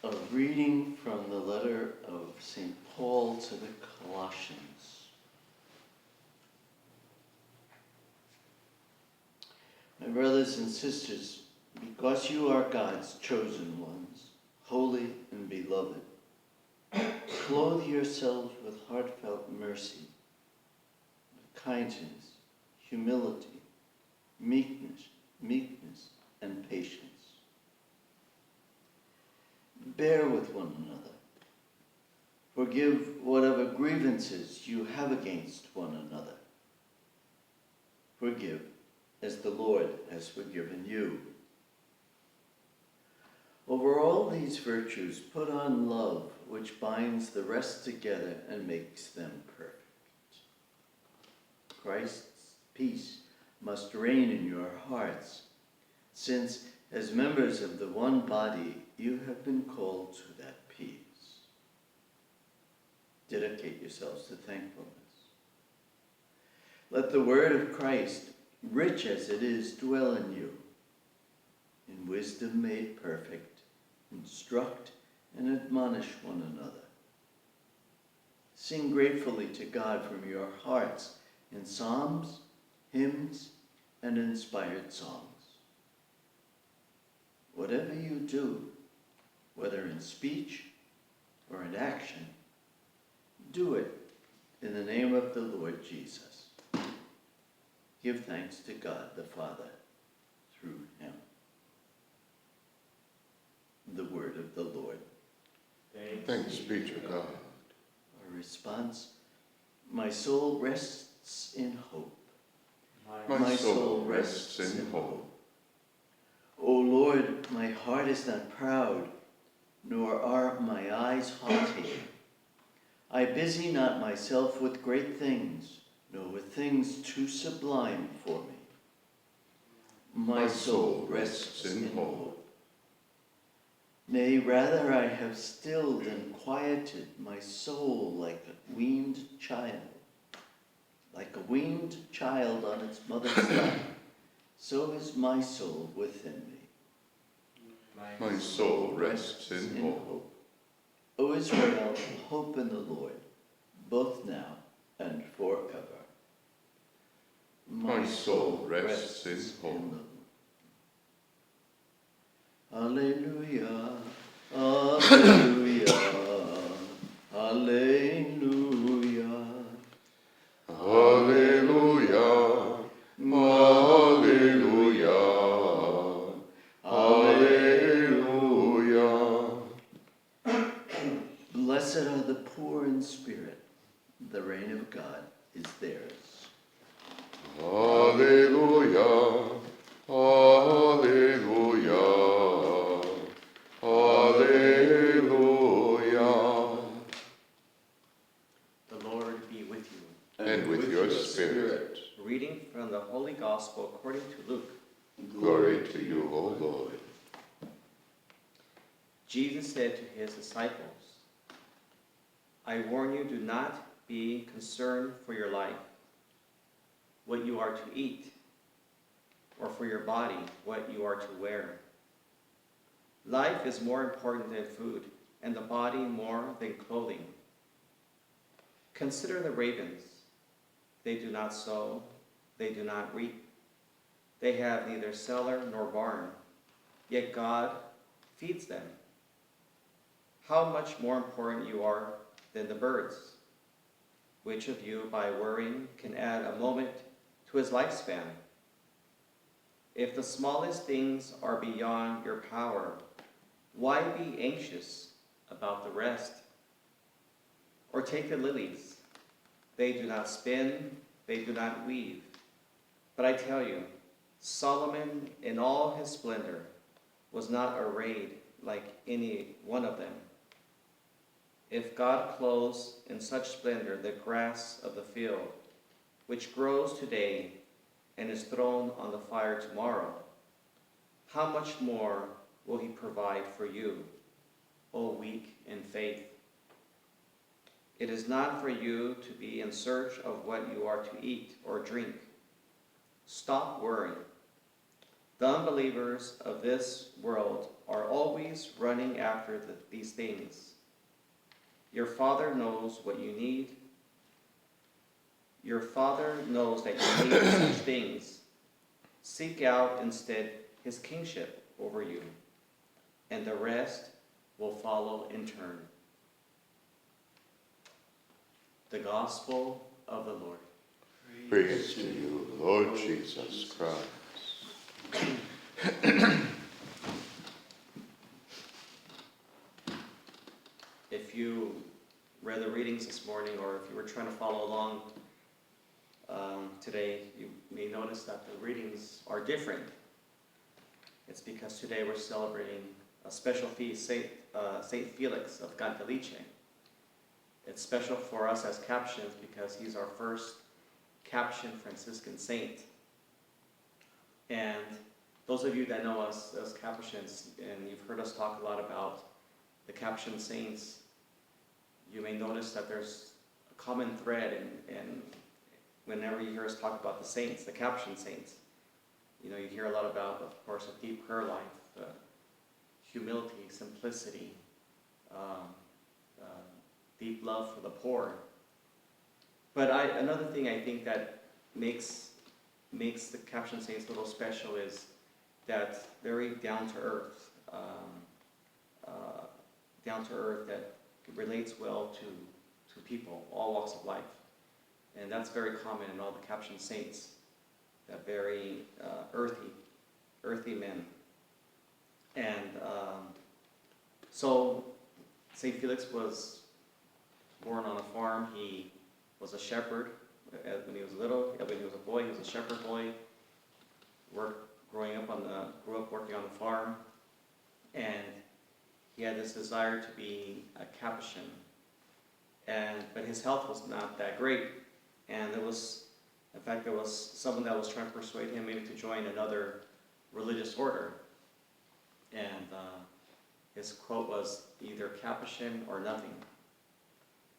A reading from the letter of St. Paul to the Colossians. My brothers and sisters, because you are God's chosen ones, holy and beloved, clothe yourselves with heartfelt mercy, with kindness, humility, meekness, and patience. Bear with one another. Forgive whatever grievances you have against one another. Forgive as the Lord has forgiven you. Over all these virtues, put on love, which binds the rest together and makes them perfect. Christ's peace must reign in your hearts, since as members of the one body, you have been called to that peace. Dedicate yourselves to thankfulness. Let the word of Christ, rich as it is, dwell in you. In wisdom made perfect, instruct and admonish one another. Sing gratefully to God from your hearts in psalms, hymns, and inspired songs. Whatever you do, whether in speech or in action, do it in the name of the Lord Jesus. Give thanks to God the Father through him. The word of the Lord. Thanks be to God. Our response, my soul rests in hope. My soul rests in hope. O Lord, my heart is not proud, nor are my eyes haughty. I busy not myself with great things, nor with things too sublime for me. My soul rests in hope. Nay, rather I have stilled and quieted my soul like a weaned child. Like a weaned child on its mother's lap, so is my soul within me. My soul rests in hope. O Israel, hope in the Lord, both now and forever. My soul rests in hope. Alleluia, alleluia, alleluia. Alleluia, alleluia, alleluia. Blessed are the poor in spirit, the reign of God is theirs. Alleluia, alleluia, alleluia. The Lord be with you. And with your spirit. Reading from the Holy Gospel according to Luke. Glory to you, O Lord. Jesus said to his disciples, I warn you, do not be concerned for your life, what you are to eat, or for your body, what you are to wear. Life is more important than food, and the body more than clothing. Consider the ravens. They do not sow, they do not reap. They have neither cellar nor barn, yet God feeds them. How much more important you are than the birds? Which of you, by worrying, can add a moment to his lifespan? If the smallest things are beyond your power, why be anxious about the rest? Or take the lilies. They do not spin, they do not weave. But I tell you, Solomon in all his splendor was not arrayed like any one of them. If God clothes in such splendor the grass of the field, which grows today and is thrown on the fire tomorrow, how much more will he provide for you, O weak in faith? It is not for you to be in search of what you are to eat or drink. Stop worrying. The unbelievers of this world are always running after these things. Your Father knows what you need. Your Father knows that you need such things. Seek out instead his kingship over you, and the rest will follow in turn. The Gospel of the Lord. Praise to you, Lord Jesus Christ. If you read the readings this morning, or if you were trying to follow along today, you may notice that the readings are different. It's because today we're celebrating a special feast, Saint Felix of Catelice. It's special for us as Capuchins because he's our first Capuchin Franciscan saint. And those of you that know us as Capuchins, and you've heard us talk a lot about the Capuchin saints, you may notice that there's a common thread in whenever you hear us talk about the saints, the Capuchin saints. You know, you hear a lot about, of course, a deep prayer life, humility, simplicity, deep love for the poor. But another thing I think that makes the Capuchin saints a little special is that very down to earth that relates well to people, all walks of life. And that's very common in all the Capuchin saints, that very earthy men. And so St. Felix was born on a farm. He was a shepherd when he was little. When he was a boy, he was a shepherd boy. Grew up working on the farm, and he had this desire to be a Capuchin. But his health was not that great, and there was someone that was trying to persuade him maybe to join another religious order. And his quote was, either Capuchin or nothing.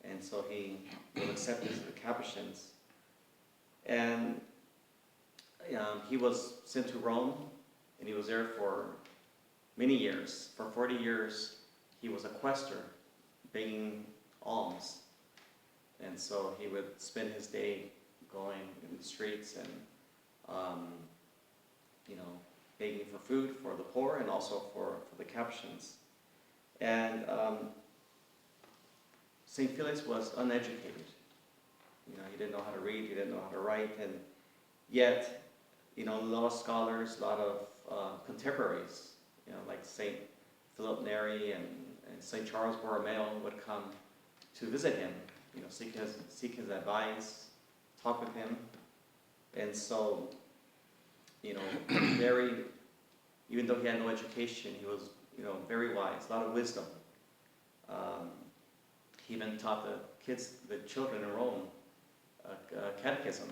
And so he was accepted to the Capuchins. And he was sent to Rome, and he was there for many years. For 40 years, he was a quaestor, begging alms. And so he would spend his day going in the streets and, begging for food for the poor and also for the Capuchins. And St. Felix was uneducated. He didn't know how to read, he didn't know how to write, and yet, a lot of scholars, a lot of contemporaries, like St. Philip Neri and St. Charles Borromeo would come to visit him, seek his advice, talk with him. And so, even though he had no education, he was, very wise, a lot of wisdom. He even taught the children in Rome catechism.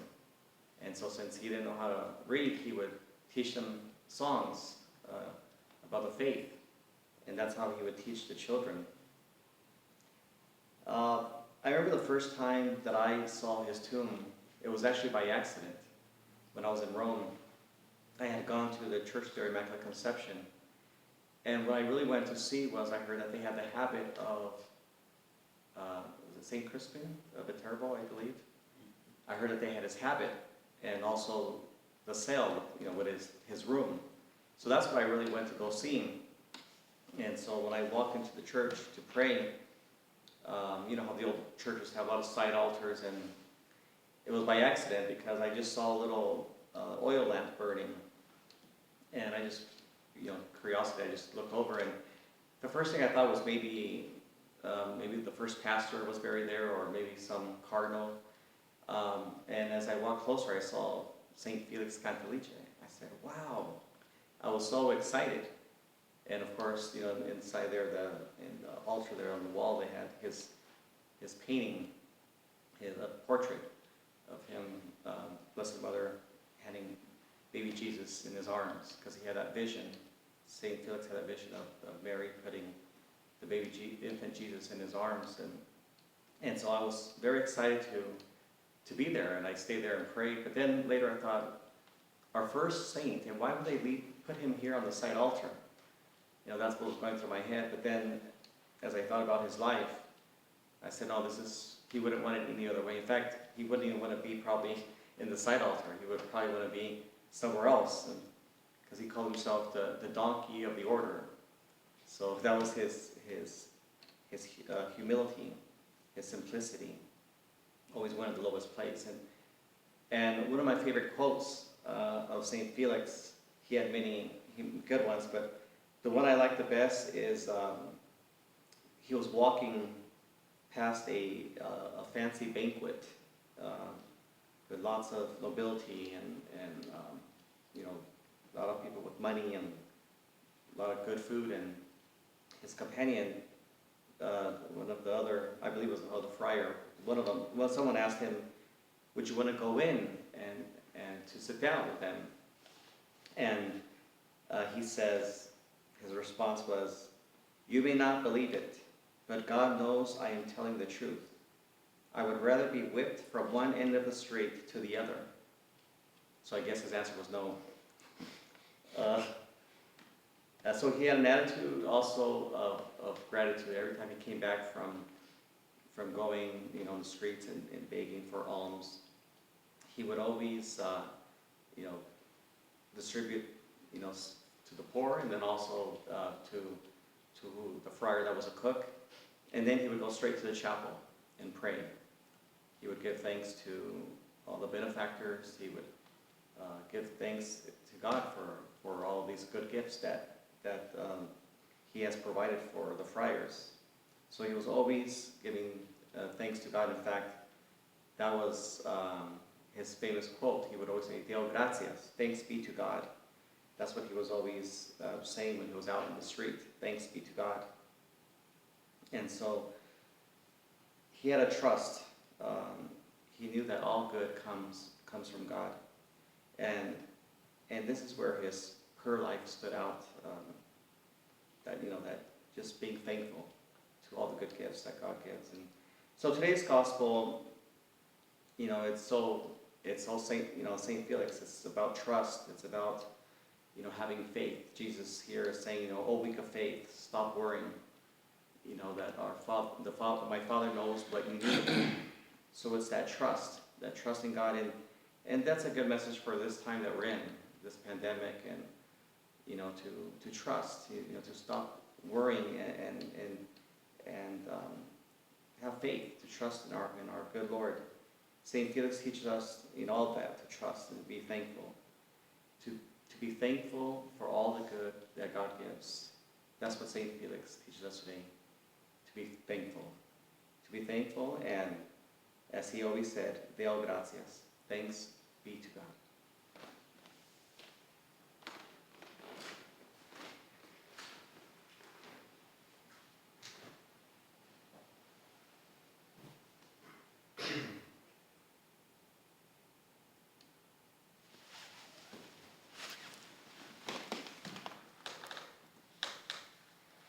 And so since he didn't know how to read, he would teach them songs about the faith. And that's how he would teach the children. I remember the first time that I saw his tomb, it was actually by accident. When I was in Rome, I had gone to the Church of the Immaculate Conception. And what I really wanted to see was, I heard that they had the habit of, was it St. Crispin of Viterbo, I believe? I heard that they had his habit, and also the cell, with his room. So that's what I really went to go see. And so when I walked into the church to pray, you know how the old churches have a lot of side altars, and it was by accident because I just saw a little oil lamp burning. And I just, curiosity, I just looked over, and the first thing I thought was maybe the first pastor was buried there, or maybe some cardinal. And as I walked closer, I saw St. Felix Catelice. I said, wow. I was so excited. And of course, inside there, in the altar there on the wall, they had his painting, a portrait of him, Blessed Mother, handing baby Jesus in his arms, because he had that vision. St. Felix had a vision of Mary putting the baby infant Jesus in his arms. And so I was very excited to be there, and I stayed there and prayed. But then later I thought, our first saint, and why would they put him here on the side altar? That's what was going through my head. But then, as I thought about his life, I said, no, he wouldn't want it any other way. In fact, he wouldn't even want to be probably in the side altar. He would probably want to be somewhere else, because he called himself the donkey of the order. So that was his humility, his simplicity. Always wanted the lowest place. And one of my favorite quotes of St. Felix, he had many good ones, but the one I like the best is he was walking past a fancy banquet with lots of nobility and a lot of people with money and a lot of good food, and his companion, one of the other, I believe it was another friar, someone asked him, would you want to go in and to sit down with them? And he says, his response was, you may not believe it, but God knows I am telling the truth. I would rather be whipped from one end of the street to the other. So I guess his answer was no. So he had an attitude also of gratitude. Every time he came back from going on the streets and begging for alms, he would always distribute to the poor, and then also to the friar that was a cook. And then he would go straight to the chapel and pray. He would give thanks to all the benefactors. He would give thanks to God for all these good gifts that he has provided for the friars. So he was always giving thanks to God. In fact, that was his famous quote. He would always say, Deo gratias, thanks be to God. That's what he was always saying when he was out in the street, thanks be to God. And so he had a trust. He knew that all good comes from God. And this is where his prayer life stood out, that just being thankful to all the good gifts that God gives. And so today's gospel, it's so Saint Felix. It's about trust. It's about having faith. Jesus here is saying, oh, weak of faith, stop worrying. That my Father knows what you need. So it's that trust in God, and that's a good message for this time that we're in, this pandemic, and to trust, to stop worrying and have faith, to trust in our good Lord. Saint Felix teaches us in all that to trust and be thankful, to be thankful for all the good that God gives. That's what Saint Felix teaches us today. To be thankful, and as he always said, Deo gratias, thanks be to God.